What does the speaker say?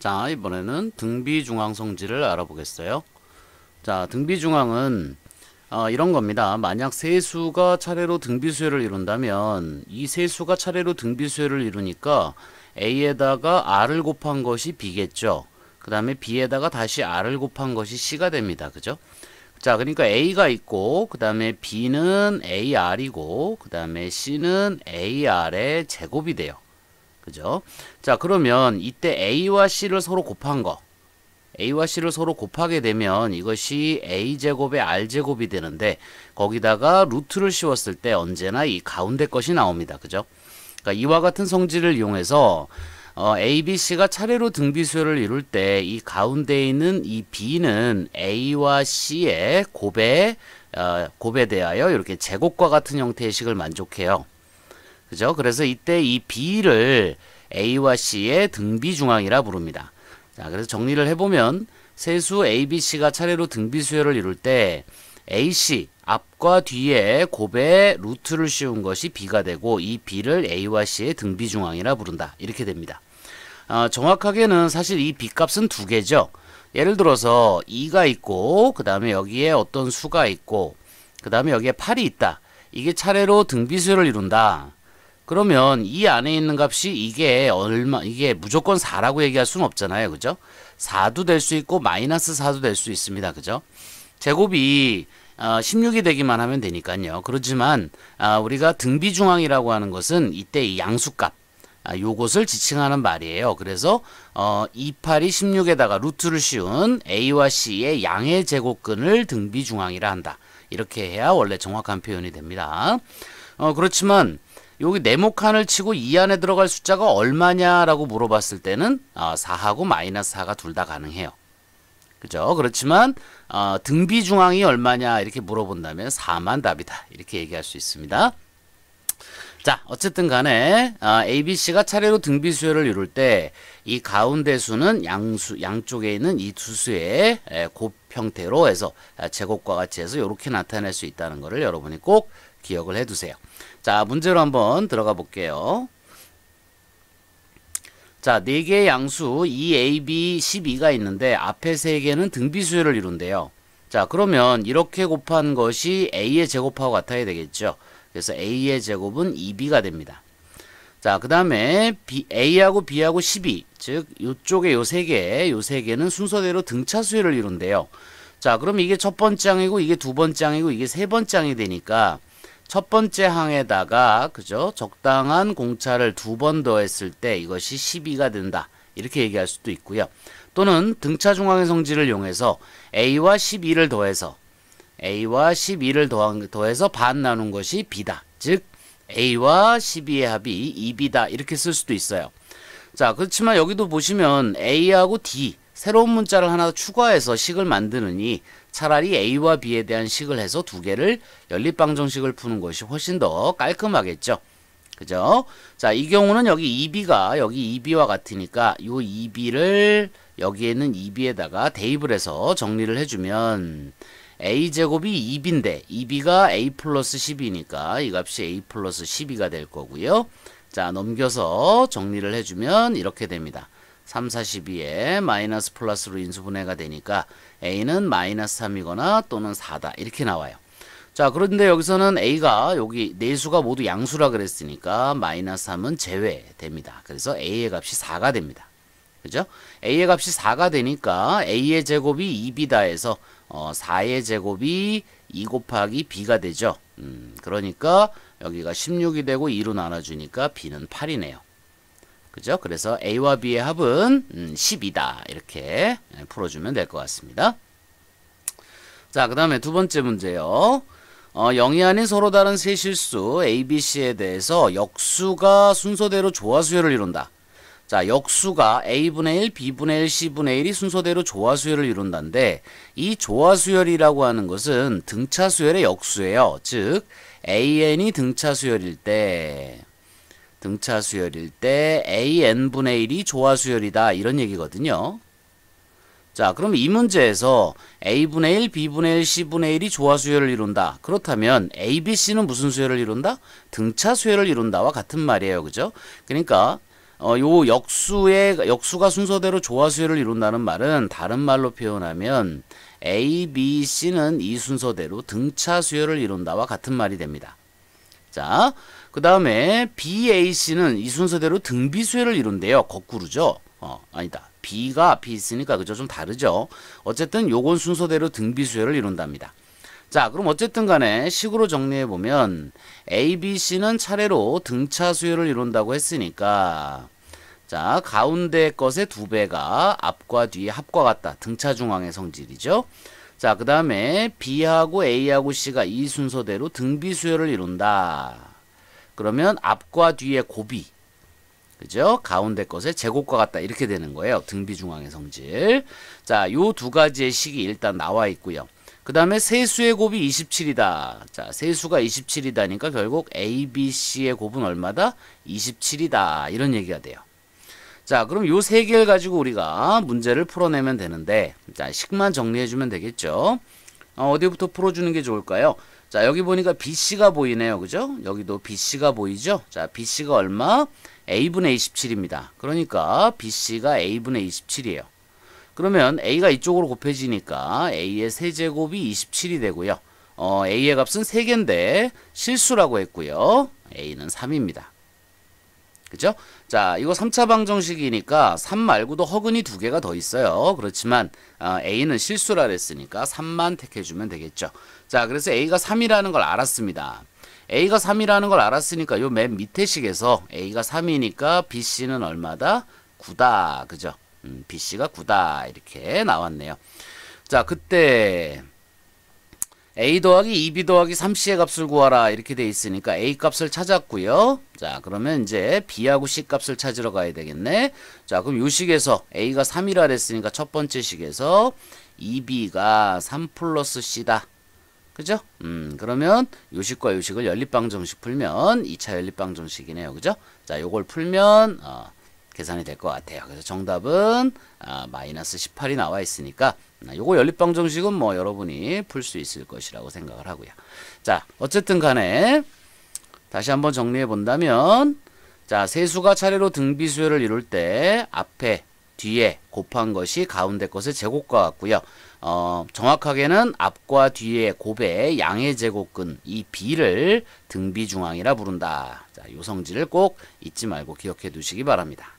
자, 이번에는 등비중앙 성질을 알아보겠어요. 자, 등비중앙은 이런 겁니다. 만약 세 수가 차례로 등비수열을 이룬다면 이 세 수가 차례로 등비수열을 이루니까 A에다가 R을 곱한 것이 B겠죠. 그 다음에 B에다가 다시 R을 곱한 것이 C가 됩니다. 그죠? 자, 그러니까 A가 있고 그 다음에 B는 AR이고 그 다음에 C는 AR의 제곱이 돼요. 그죠? 자, 그러면 이때 A와 C를 서로 곱한 거, A와 C를 서로 곱하게 되면 이것이 A제곱의 R제곱이 되는데 거기다가 루트를 씌웠을 때 언제나 이 가운데 것이 나옵니다. 그죠? 그러니까 이와 같은 성질을 이용해서 A, B, C가 차례로 등비수열을 이룰 때 이 가운데 있는 이 B는 A와 C의 곱에 대하여 이렇게 제곱과 같은 형태의 식을 만족해요. 그죠? 그래서 이때 이 B를 A와 C의 등비중앙이라 부릅니다. 자, 그래서 정리를 해보면 세수 A, B, C가 차례로 등비수열을 이룰 때 AC 앞과 뒤에 곱에 루트를 씌운 것이 B가 되고 이 B를 A와 C의 등비중앙이라 부른다. 이렇게 됩니다. 정확하게는 사실 이 B 값은 두 개죠. 예를 들어서 2가 있고 그 다음에 여기에 어떤 수가 있고 그 다음에 여기에 8이 있다. 이게 차례로 등비수열을 이룬다. 그러면 이 안에 있는 값이 이게 무조건 4라고 얘기할 수는 없잖아요. 그죠? 4도 될 수 있고 마이너스 4도 될 수 있습니다. 그죠? 제곱이 16이 되기만 하면 되니까요. 그렇지만 우리가 등비중앙이라고 하는 것은 이때 이 양수값 요것을 지칭하는 말이에요. 그래서 28이 16에다가 루트를 씌운 A와 C의 양의 제곱근을 등비중앙이라 한다. 이렇게 해야 원래 정확한 표현이 됩니다. 그렇지만 여기 네모칸을 치고 이 안에 들어갈 숫자가 얼마냐라고 물어봤을 때는 4하고 마이너스 4가 둘 다 가능해요. 그죠? 그렇지만 등비중앙이 얼마냐 이렇게 물어본다면 4만 답이다. 이렇게 얘기할 수 있습니다. 자, 어쨌든 간에 A, B, C가 차례로 등비수열을 이룰 때 이 가운데 수는 양쪽에 있는 이 두 수의 곱 형태로 해서 제곱과 같이 해서 이렇게 나타낼 수 있다는 것을 여러분이 꼭 기억을 해두세요. 자, 문제로 한번 들어가 볼게요. 자, 4개의 양수 2A, B, 12가 있는데 앞에 3개는 등비수열을 이룬대요. 자, 그러면 이렇게 곱한 것이 A의 제곱하고 같아야 되겠죠. 그래서 A의 제곱은 2B가 됩니다. 자, 그 다음에 A하고 B하고 12, 즉 이쪽에 요 3개는 순서대로 등차수열을 이룬대요. 자, 그럼 이게 첫 번째 항이고 이게 두 번째 항이고 이게 세 번째 항이 되니까 첫 번째 항에다가 그죠? 적당한 공차를 2번 더했을 때 이것이 12가 된다. 이렇게 얘기할 수도 있고요. 또는 등차 중앙의 성질을 이용해서 A와 12를 더해서 더해서 반 나눈 것이 B다. 즉 A와 12의 합이 2B다. 이렇게 쓸 수도 있어요. 자, 그렇지만 여기도 보시면 A하고 D 새로운 문자를 하나 추가해서 식을 만드느니 차라리 A와 B에 대한 식을 해서 두 개를 연립방정식을 푸는 것이 훨씬 더 깔끔하겠죠. 그죠? 자, 이 경우는 여기 2B가 여기 2B와 같으니까 요 2B를 여기에 있는 2B에다가 대입을 해서 정리를 해주면 A제곱이 2B인데 2B가 A 플러스 12니까 이 값이 A 플러스 12가 될 거고요. 자, 넘겨서 정리를 해주면 이렇게 됩니다. 3, 4, 12에 마이너스 플러스로 인수분해가 되니까 A는 마이너스 3이거나 또는 4다. 이렇게 나와요. 자, 그런데 여기서는 A가 여기 네 수가 모두 양수라 그랬으니까 마이너스 3은 제외됩니다. 그래서 A의 값이 4가 됩니다. 그죠? A의 값이 4가 되니까 A의 제곱이 2B다 해서 4의 제곱이 2 곱하기 B가 되죠. 그러니까 여기가 16이 되고 2로 나눠주니까 B는 8이네요. 그죠? 그래서 A와 B의 합은 12다. 이렇게 풀어주면 될 것 같습니다. 자, 그 다음에 두 번째 문제요. 0이 아닌 서로 다른 세 실수 A, B, C에 대해서 역수가 순서대로 조화수열을 이룬다. 자, 역수가 A분의 1, B분의 1, C분의 1이 순서대로 조화수열을 이룬다는데 이 조화수열이라고 하는 것은 등차수열의 역수예요. 즉 AN이 등차수열일 때 AN분의 1이 조화수열이다. 이런 얘기거든요. 자, 그럼 이 문제에서 A분의 1, B분의 1, C분의 1이 조화수열을 이룬다. 그렇다면 A, B, C는 무슨 수열을 이룬다? 등차수열을 이룬다와 같은 말이에요. 그죠? 그러니까 요 역수가 순서대로 조화수열을 이룬다는 말은 다른 말로 표현하면 A, B, C는 이 순서대로 등차 수열을 이룬다와 같은 말이 됩니다. 자, 그 다음에 B, A, C는 이 순서대로 등비 수열을 이룬대요. 거꾸로죠. 아니다. B가 앞에 있으니까 그죠? 좀 다르죠. 어쨌든 요건 순서대로 등비 수열을 이룬답니다. 자, 그럼 어쨌든 간에 식으로 정리해 보면 A, B, C는 차례로 등차 수열을 이룬다고 했으니까 자, 가운데 것의 2배가 앞과 뒤의 합과 같다. 등차 중앙의 성질이죠. 자, 그 다음에 B하고 A하고 C가 이 순서대로 등비 수열을 이룬다. 그러면 앞과 뒤의 곱이 그죠? 가운데 것의 제곱과 같다. 이렇게 되는 거예요. 등비 중앙의 성질. 자, 요 두 가지의 식이 일단 나와 있고요. 그 다음에 세수의 곱이 27이다. 자, 세수가 27이다니까 결국 A, B, C의 곱은 얼마다? 27이다. 이런 얘기가 돼요. 자, 그럼 요 세 개를 가지고 우리가 문제를 풀어내면 되는데, 자, 식만 정리해주면 되겠죠? 어디부터 풀어주는 게 좋을까요? 자, 여기 보니까 BC가 보이네요. 그죠? 여기도 BC가 보이죠? 자, BC가 얼마? A분의 27입니다. 그러니까 BC가 A분의 27이에요. 그러면 A가 이쪽으로 곱해지니까 A의 세제곱이 27이 되고요. A의 값은 3개인데 실수라고 했고요. A는 3입니다. 그죠? 자, 이거 3차 방정식이니까 3 말고도 허근이 2개가 더 있어요. 그렇지만 A는 실수라 그랬으니까 3만 택해주면 되겠죠. 자, 그래서 A가 3이라는 걸 알았습니다. A가 3이라는 걸 알았으니까 요 맨 밑에 식에서 A가 3이니까 BC는 얼마다? 9다. 그죠? BC가 9다. 이렇게 나왔네요. 자, 그때 A 더하기 2B 더하기 3C의 값을 구하라. 이렇게 돼 있으니까 A 값을 찾았고요. 자, 그러면 이제 B하고 C 값을 찾으러 가야 되겠네. 자, 그럼 요 식에서 A가 3이라 그랬으니까 첫 번째 식에서 2B가 3 플러스 C다. 그죠? 그러면 요식과 요식을 연립방정식 풀면 2차 연립방정식이네요. 그죠? 자, 요걸 풀면 계산이 될 것 같아요. 그래서 정답은 마이너스 18이 나와 있으니까 요거 연립방정식은 뭐 여러분이 풀 수 있을 것이라고 생각을 하고요. 자, 어쨌든 간에 다시 한번 정리해 본다면 자, 세수가 차례로 등비수열을 이룰 때 앞에 뒤에 곱한 것이 가운데 것의 제곱과 같고요. 정확하게는 앞과 뒤의 곱의 양의 제곱근 이 B를 등비중앙이라 부른다. 자, 요 성질을 꼭 잊지 말고 기억해 두시기 바랍니다.